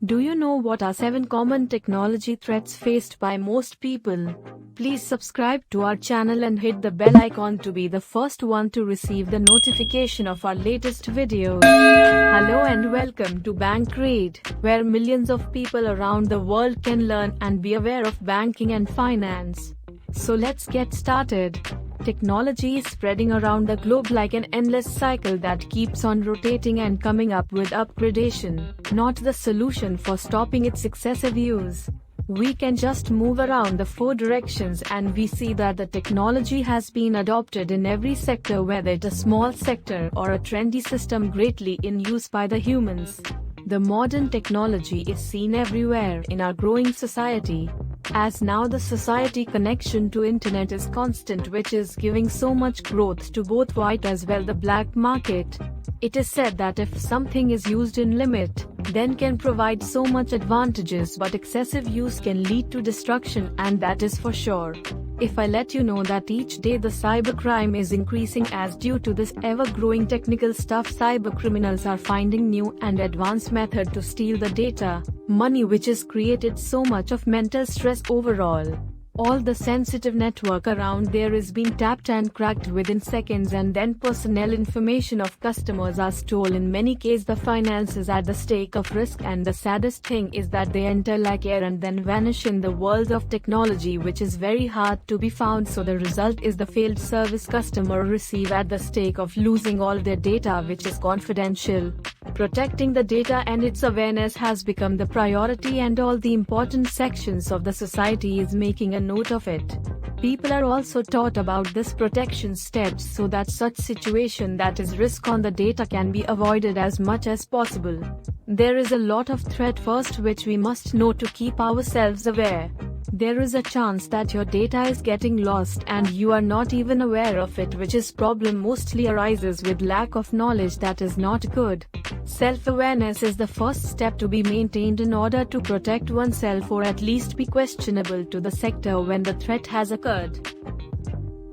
Do you know what are 7 common technology threats faced by most people? Please subscribe to our channel and hit the bell icon to be the first one to receive the notification of our latest videos. Hello and welcome to Bankrate, where millions of people around the world can learn and be aware of banking and finance. So let's get started. Technology is spreading around the globe like an endless cycle that keeps on rotating and coming up with upgradation, not the solution for stopping its excessive use. We can just move around the 4 directions and we see that the technology has been adopted in every sector, whether it's a small sector or a trendy system greatly in use by the humans. The modern technology is seen everywhere in our growing society, as now the society connection to internet is constant, which is giving so much growth to both white as well the black market. It is said that if something is used in limit, then can provide so much advantages, but excessive use can lead to destruction, and that is for sure. If I let you know that each day the cybercrime is increasing, as due to this ever-growing technical stuff, cybercriminals are finding new and advanced method to steal the data, money, which has created so much of mental stress overall. All the sensitive network around there is being tapped and cracked within seconds, and then personal information of customers are stolen. In many cases the finance is at the stake of risk, and the saddest thing is that they enter like air and then vanish in the world of technology, which is very hard to be found. So the result is the failed service customer receive at the stake of losing all their data, which is confidential. Protecting the data and its awareness has become the priority, and all the important sections of the society is making a note of it. People are also taught about this protection steps so that such situation that is risk on the data can be avoided as much as possible. There is a lot of threat first which we must know to keep ourselves aware. There is a chance that your data is getting lost and you are not even aware of it, which is problem mostly arises with lack of knowledge. That is not good. Self-awareness is the first step to be maintained in order to protect oneself, or at least be questionable to the sector when the threat has occurred.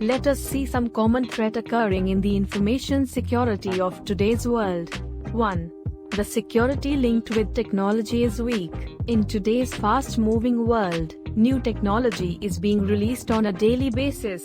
Let us see some common threat occurring in the information security of today's world. 1. The security linked with technology is weak. In today's fast-moving world, new technology is being released on a daily basis.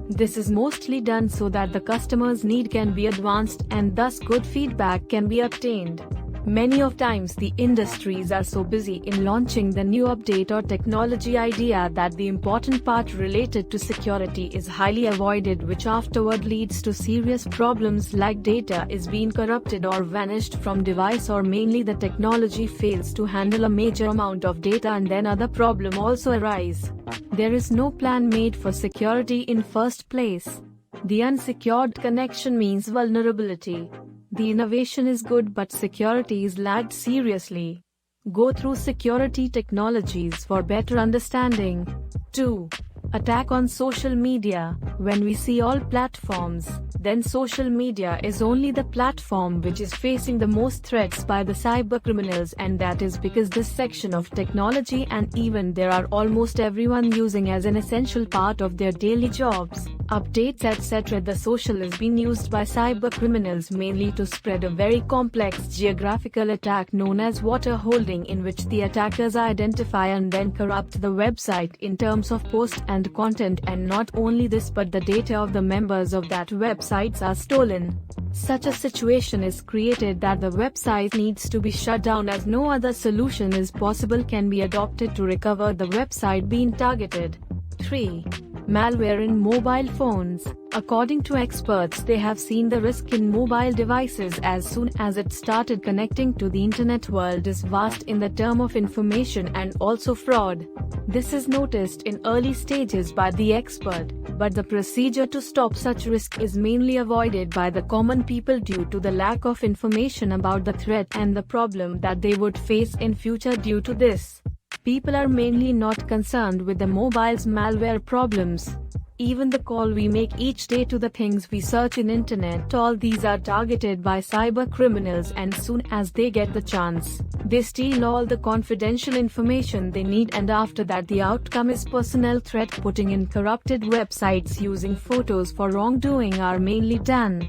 This is mostly done so that the customer's need can be advanced and thus good feedback can be obtained. Many of times the industries are so busy in launching the new update or technology idea that the important part related to security is highly avoided, which afterward leads to serious problems like data is being corrupted or vanished from device, or mainly the technology fails to handle a major amount of data, and then other problem also arise. There is no plan made for security in first place. The unsecured connection means vulnerability. The innovation is good but security is lagged seriously. Go through security technologies for better understanding. 2. Attack on social media. When we see all platforms, then social media is only the platform which is facing the most threats by the cybercriminals, and that is because this section of technology and even there are almost everyone using as an essential part of their daily jobs, updates, etc. The social is being used by cybercriminals mainly to spread a very complex geographical attack known as water holding, in which the attackers identify and then corrupt the website in terms of post and content, and not only this but the data of the members of that websites are stolen. Such a situation is created that the website needs to be shut down, as no other solution is possible can be adopted to recover the website being targeted. 3. Malware in mobile phones. According to experts, they have seen the risk in mobile devices as soon as it started connecting to the internet world is vast in the term of information and also fraud. This is noticed in early stages by the expert, but the procedure to stop such risk is mainly avoided by the common people due to the lack of information about the threat and the problem that they would face in future due to this. People are mainly not concerned with the mobile's malware problems. Even the call we make each day to the things we search in internet, all these are targeted by cyber criminals, and soon as they get the chance, they steal all the confidential information they need, and after that the outcome is personal threat. Putting in corrupted websites using photos for wrongdoing are mainly done.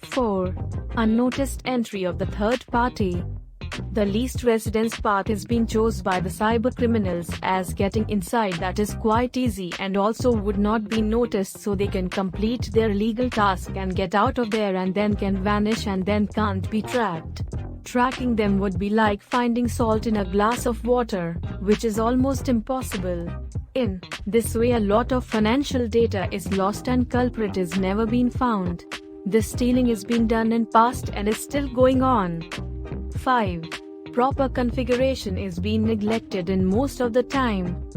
4. Unnoticed entry of the third party. The least residence path is being chosen by the cyber criminals, as getting inside that is quite easy and also would not be noticed, so they can complete their legal task and get out of there and then can vanish and then can't be tracked. Tracking them would be like finding salt in a glass of water, which is almost impossible. In this way, a lot of financial data is lost and culprit is never been found. This stealing is being done in past and is still going on. 5. Proper configuration is being neglected in most of the time.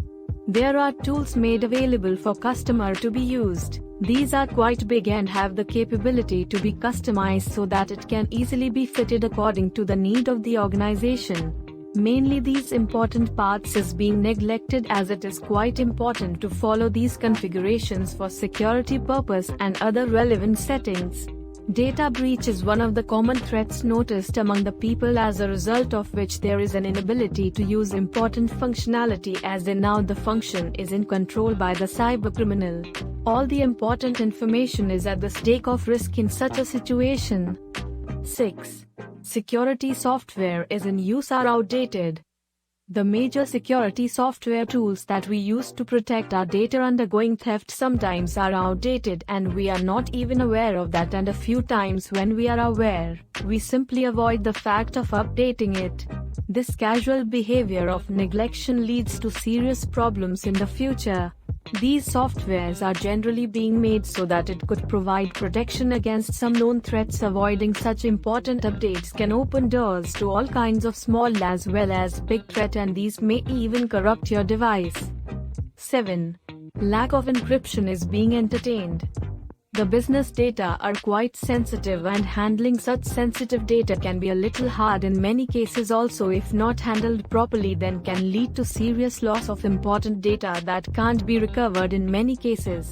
There are tools made available for customer to be used. These are quite big and have the capability to be customized so that it can easily be fitted according to the need of the organization. Mainly these important parts is being neglected, as it is quite important to follow these configurations for security purpose and other relevant settings. Data breach is one of the common threats noticed among the people, as a result of which there is an inability to use important functionality, as in now the function is in control by the cybercriminal. All the important information is at the stake of risk in such a situation. 6. Security software is in use are outdated. The major security software tools that we use to protect our data undergoing theft sometimes are outdated and we are not even aware of that, and a few times when we are aware, we simply avoid the fact of updating it. This casual behavior of neglection leads to serious problems in the future. These softwares are generally being made so that it could provide protection against some known threats. Avoiding such important updates can open doors to all kinds of small as well as big threats, and these may even corrupt your device. 7. Lack of encryption is being entertained. The business data are quite sensitive, and handling such sensitive data can be a little hard in many cases. Also, if not handled properly, then can lead to serious loss of important data that can't be recovered in many cases.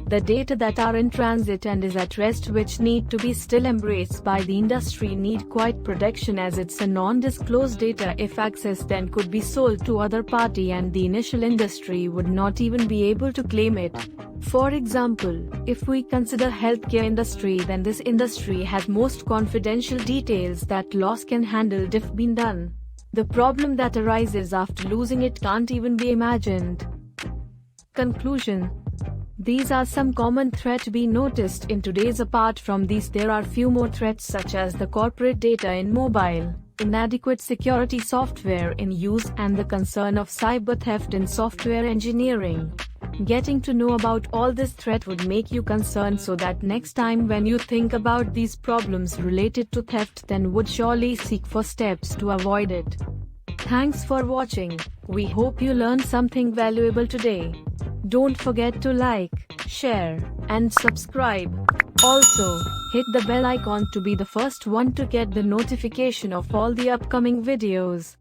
The data that are in transit and is at rest, which need to be still embraced by the industry, need quite protection, as it's a non-disclosed data. If accessed, then could be sold to other party and the initial industry would not even be able to claim it. For example, if we consider healthcare industry, then this industry has most confidential details that loss can handle if been done. The problem that arises after losing it can't even be imagined. Conclusion. These are some common threats being noticed in today's. Apart from these, there are few more threats, such as the corporate data in mobile, inadequate security software in use, and the concern of cyber theft in software engineering. Getting to know about all this threat would make you concerned, so that next time when you think about these problems related to theft, then would surely seek for steps to avoid it. Thanks for watching. We hope you learned something valuable today. Don't forget to like, share, and subscribe. Also, hit the bell icon to be the first one to get the notification of all the upcoming videos.